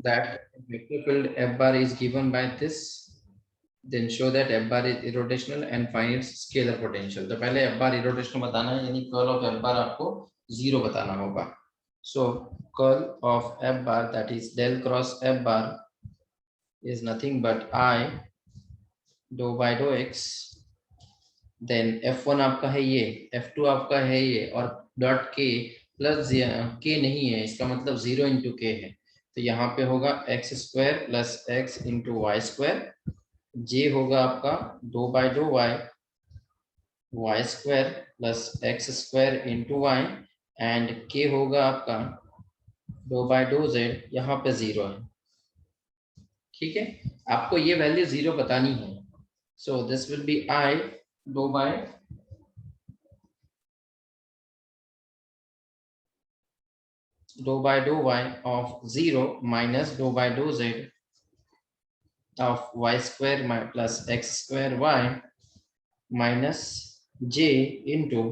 that vector field f bar is given by this, then show that f bar is irrotational and find its scalar potential. तो पहले f bar irrotational बताना है, यानी curl of f bar आपको 0 बताना होगा. So curl of f bar, that is del cross f bar, is nothing but I dou by dou x. Then f1 आपका है ये, f2 आपका है ये, और डॉट k प्लस k नहीं है, इसका मतलब 0 इंटू k है. तो यहाँ पे होगा x square plus x into y square. j होगा आपका दो बाई दो y square plus x square into y, and k होगा आपका दो बाई दो जेड, यहाँ पे 0 है. ठीक है, आपको ये वैल्यू 0 बतानी है. So this will B I दो by dou y of 0 minus dou by dou z of y square plus x square y minus j into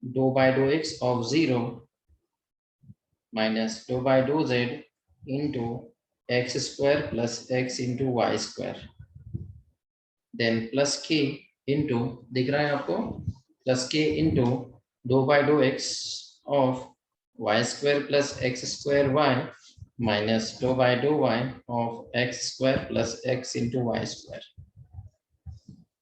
dou by dou x of 0 minus dou by dou z into x square plus x into y square, then plus k into, दिख रहा है आपको, plus k into dou by dou x of y square plus x square y minus dou by dou y of x square plus x into y square.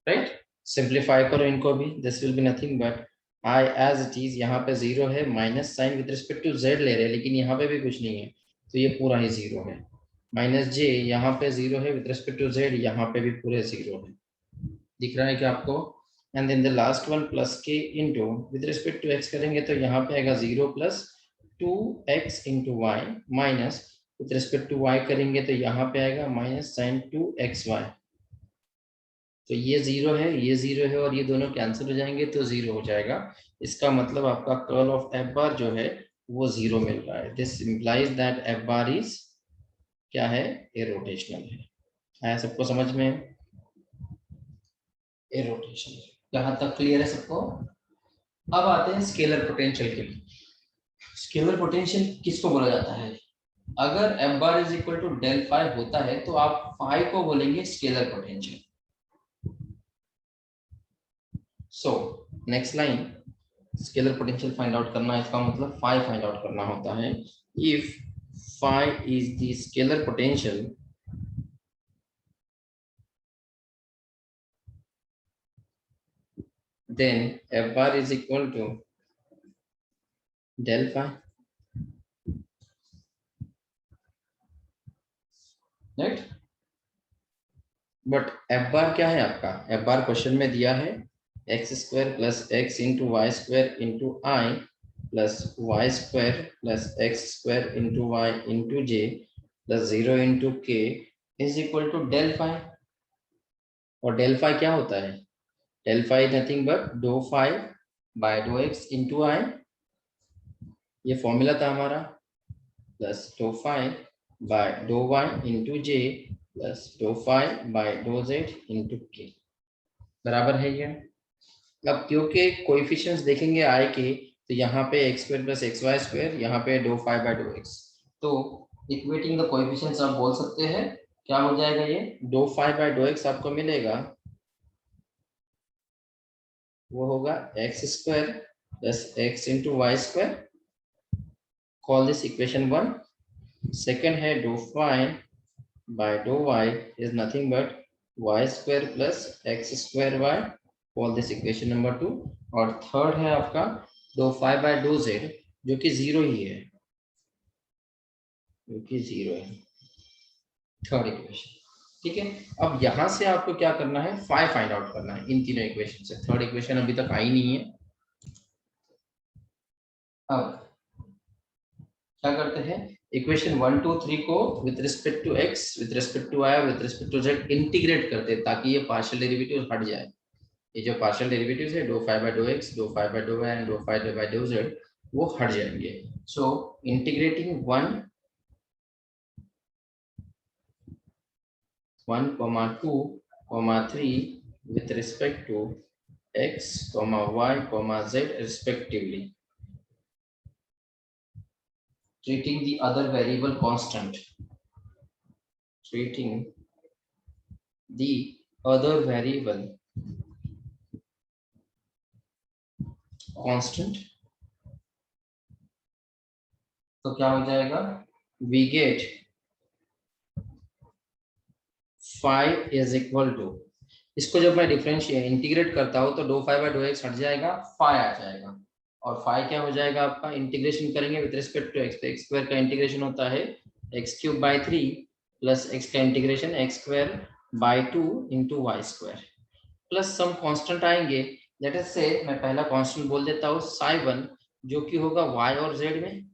Right, simplify करो इनको भी. This will be nothing but I as it is, यहाँ पे 0 है, minus sign with respect to z ले रहे हैं, लेकिन यहाँ पे भी कुछ नहीं है, तो ये पूरा ही 0 है. माइनस j यहाँ पे 0 है विद रिस्पेक्ट टू z, यहाँ पे भी पूरे 0 है. दिख रहा है क्या आपको? And then the last one plus k into with respect to x करेंगे तो यहाँ पे आएगा 0 plus 2x into y, minus with respect to y करेंगे तो यहाँ पे आएगा माइनस साइन 2xy. तो ये 0 है, ये 0 है, और ये दोनों कैंसिल हो जाएंगे तो 0 हो जाएगा. इसका मतलब आपका कर्ल ऑफ f बार जो है वो 0 मिल रहा है. This implies that f bar is क्या है, इरोटेशनल है. आया सबको समझ में? इरोटेशनल. यहाँ तक क्लियर है सबको? अब आते हैं स्केलर पोटेंशियल के लिए. स्केलर पोटेंशियल किसको बोला जाता है? अगर f bar is equal to del phi होता है तो आप फाई को बोलेंगे scalar potential. So next line, scalar potential find out करना है, इसका मतलब फाई फाइंड आउट करना होता है. If phi is the scalar potential, then f bar is equal to del phi, right. But f bar क्या है आपका? f बार क्वेश्चन में दिया है x square plus x into y square into i plus y square plus x square into y into j plus 0 into k is equal to del phi. और del phi क्या होता है? Del phi nothing but dough phi by do x into i, ये formula था हमारा, plus do phi by do y into j plus do phi by do z into k. बराबर है ये. अब क्योंकि कोएफिशिएंट्स देखेंगे आई के, तो यहाँ पे x square plus x y square, यहाँ पे do phi by do x, तो इक्वेटिंग द कोएफिशिएंट्स आप बोल सकते हैं क्या हो जाएगा, ये do phi by do x आपको मिलेगा, वो होगा x square plus x into y square. Call this equation 1. Second है do phi by do y is nothing but y square plus x square y. Call this equation number 2. और third है आपका do phi by do z, जो कि 0 ही है, जो कि 0 है. Third equation. ठीक है, अब यहां से आपको क्या करना है, फाई फाइंड आउट करना है इन तीनों इक्वेशन से. थर्ड इक्वेशन अभी तक आई नहीं है. अब क्या करते हैं, इक्वेशन 1 2 3 को with respect to x, with respect to y, with respect to z integrate करते हैं ताकि ये पार्शियल डेरिवेटिव हट जाए. ये जो पार्शियल डेरिवेटिव्स है do phi by do x, do phi by do y and do phi by do z, वो हट जाएंगे. So integrating 1 2 3 with respect to x, y, z respectively. treating the other variable constant, treating the other variable constant, तो क्या हो जाएगा, we get phi is equal to, इसको जब मैं डिफरेंशिएट इंटीग्रेट करता हूँ तो do phi by do x हट जाएगा, फाई आ जाएगा, और फाई क्या हो जाएगा आपका, इंटीग्रेशन करेंगे विद रिस्पेक्ट टू एक्स, तो एक्स स्क्वायर का इंटीग्रेशन होता है x cube by 3 plus x का integration x square by 2 into y square, plus some constant आएंगे, लेट अस से मैं पहला कांस्टेंट बोल देता हूँ साई 1, जो कि होगा y और z में,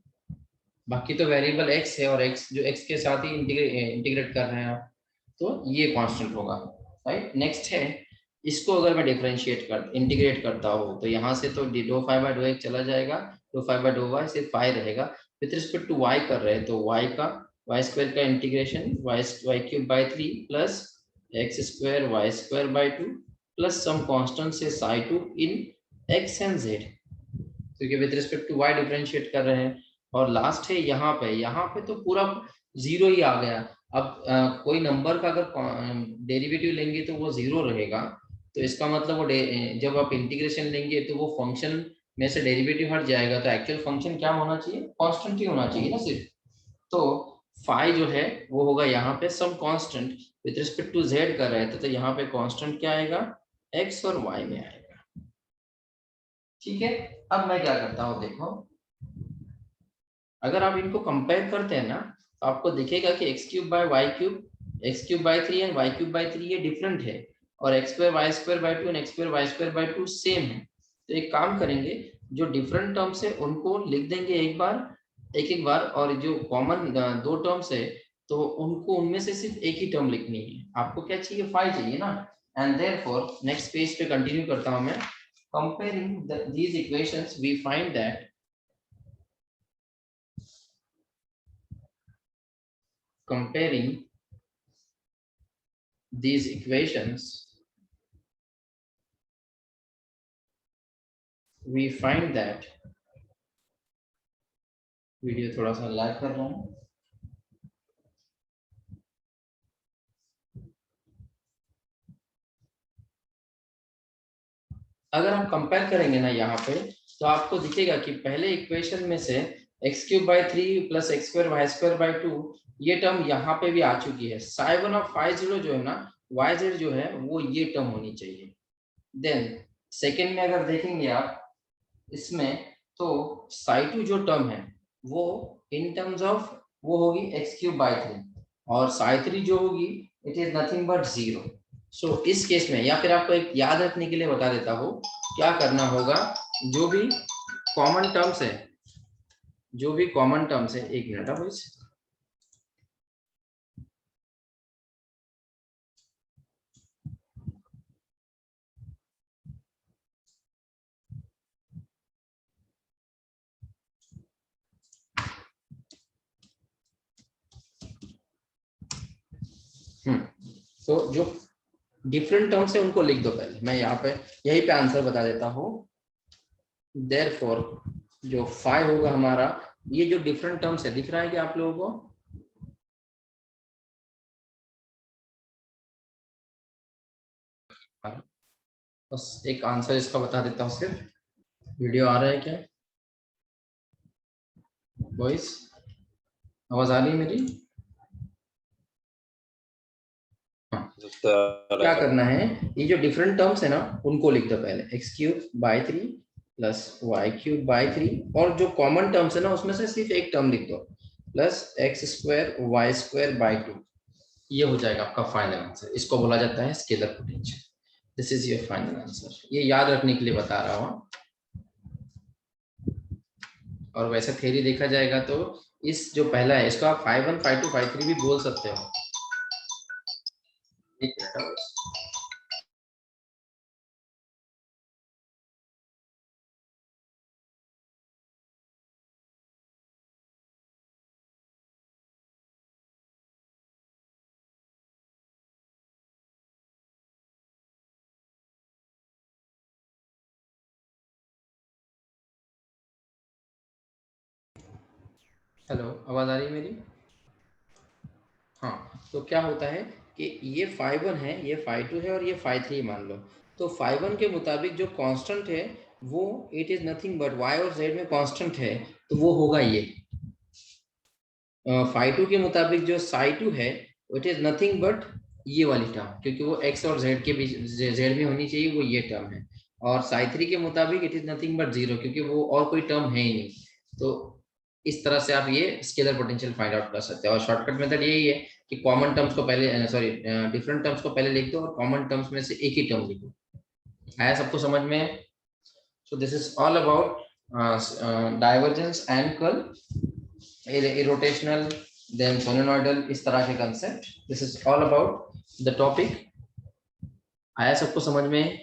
बाकी तो वेरिएबल x है और x जो x के साथ ही इंटीग्रेट कर रहे हैं आप, तो ये कांस्टेंट होगा, राइट। नेक्स्ट है, इसको अगर मैं डिफरेंशिएट कर इंटीग्रेट करता हूँ तो यहाँ से तो do phi by do x चला जाएगा, do phi by do y सिर्फ फाई रहेगा, विथ रिस्पेक्ट टू y कर रहे हैं तो y का वाई स्क्वायर का integration y cube by 3 plus x square by 2 plus some constant से psi 2 in x and z, क्योंकि with respect to y differentiate कर रहे हैं, और लास्ट है यहाँ पे तो पूरा जीरो ही आ गया। अब कोई नंबर का अगर डेरिवेटिव लेंगे तो वो जीरो रहेगा, तो इसका मतलब वो जब आप इंटीग्रेशन लेंगे तो वो फंक्शन में से डेरिवेटिव हट जाएगा, तो एक्चुअल फंक्शन क्या होना चाहिए, कांस्टेंट ही होना चाहिए ना सिर्फ। तो फाई जो है वो होगा यहाँ पे some constant with respect to z कर रहे थे, तो यहाँ पे कांस्टेंट क्या आएगा, x और y में आएगा, ठीक है। अब मैं क्या करता हूँ देखो, अगर आप इनको कंपेयर करते हैं ना तो आपको दिखेगा कि x cube by y cube, x cube by 3 and y cube by 3 ये डिफरेंट है, और x square y square by 2 and x square y square by 2 same है। तो एक काम करेंगे, जो डिफरेंट टर्म्स है उनको लिख देंगे एक एक बार, और जो कॉमन दो टर्म्स है तो उनको उनमें से सिर्फ एक ही टर्म लिखनी है। आपको क्या चाहिए, फाई चाहिए ना, एंड देयरफॉर नेक्स्ट पेज पे कंटिन्यू करता हूं मैं, comparing these equations we find that, comparing these equations we find that, video थोड़ा सा लैग कर रहा हूँ, अगर हम कंपेयर करेंगे ना यहाँ पे तो आपको दिखेगा कि पहले इक्वेशन में से x cube by 3 plus x square y square by 2 ये टर्म यहाँ पे भी आ चुकी है, साई 1 और फाई 0 जो है ना, वाई जेड जो है वो ये टर्म होनी चाहिए। देन सेकेंड में अगर देखेंगे आप इसमें, तो साई 2 जो टर्म है वो इन टर्म्स ऑफ वो होगी एक्स क्यूब बाई 3, और साई 3 जो होगी इट इज नथिंग बट 0। सो इस केस में, या फिर आपको एक याद रखने के लिए बता देता हूँ क्या करना होगा, जो भी कॉमन टर्म्स है, जो भी कॉमन टर्म्स है, एक मिनट आप इस, तो जो डिफरेंट टर्म्स है उनको लिख दो पहले, मैं यहाँ पे यही पे आंसर बता देता हूँ। देयरफॉर जो फाइव होगा हमारा, ये जो डिफरेंट टर्म्स है दिख रहा है कि आप लोगों को, बस एक आंसर इसका बता देता हूँ सिर्फ, वीडियो आ रहा है क्या, वॉइस आवाज आ रही है मेरी, हाँ। क्या करना है, ये जो डिफरेंट टर्म्स है ना उनको लिख दो पहले, x cube by 3 plus y cube by 3, और जो कॉमन टर्म्स है ना उसमें से सिर्फ एक टर्म लिख दो, plus x square y square by 2, ये हो जाएगा आपका फाइनल आंसर। इसको बोला जाता है scalar potential. This is your final answer, ये याद रखने के लिए बता रहा हूँ। और वैसे थ्योरी देखा जाएगा तो इस जो पहला है इसको आप 5 1 5 2 5 3 भी बोल सकते हो। एक मिनट, हेलो, आवाज आ रही है मेरी? हाँ, तो क्या होता है कि ये phi 1 है, ये phi 2 है और ये phi 3 मान लो। तो phi 1 के मुताबिक जो कांस्टेंट है वो it is nothing but y और z में कांस्टेंट है, तो वो होगा ये। phi 2 के मुताबिक जो psi 2 है इट इज नथिंग बट ये वाली टर्म, क्योंकि वो x और z के बीच z में होनी चाहिए, वो ये टर्म है। और psi 3 के मुताबिक इट इज नथिंग बट 0, क्योंकि वो और कोई टर्म है ही नहीं। तो इस तरह से आप ये स्केलर पोटेंशियल फाइंड आउट कर सकते हैं। और शॉर्टकट मेथड यही है कि कॉमन टर्म्स को पहले, सॉरी, डिफरेंट टर्म्स को पहले लिख दो और कॉमन टर्म्स में से एक ही टर्म लिखो। आया सबको समझ में? So this is all about divergence and curl, rotational, then solenoidal, इस तरह के concept. This is all about the topic. आया सबको समझ में?